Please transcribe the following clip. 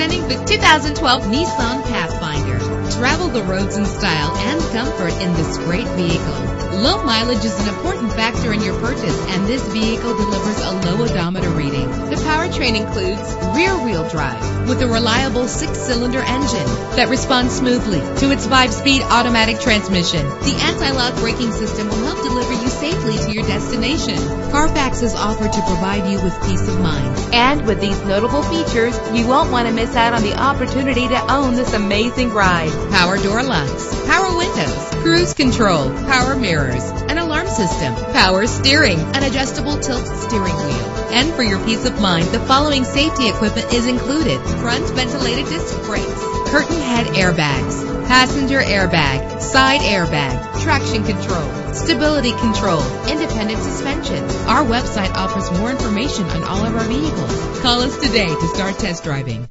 Presenting the 2012 Nissan Pathfinder. Travel the roads in style and comfort in this great vehicle. Low mileage is an important factor in your purchase, and this vehicle delivers a low odometer reading. The powertrain includes rear-wheel drive with a reliable 6-cylinder engine that responds smoothly to its 5-speed automatic transmission. The anti-lock braking system will help deliver you safely to your destination. Carfax is offered to provide you with peace of mind. And with these notable features, you won't want to miss out on the opportunity to own this amazing ride. Power door locks, power windows, cruise control, power mirrors, an alarm system, power steering, an adjustable tilt steering wheel. And for your peace of mind, the following safety equipment is included: front ventilated disc brakes, curtain head airbags, passenger airbag, side airbag, traction control, stability control, independent suspension. Our website offers more information on all of our vehicles. Call us today to start test driving.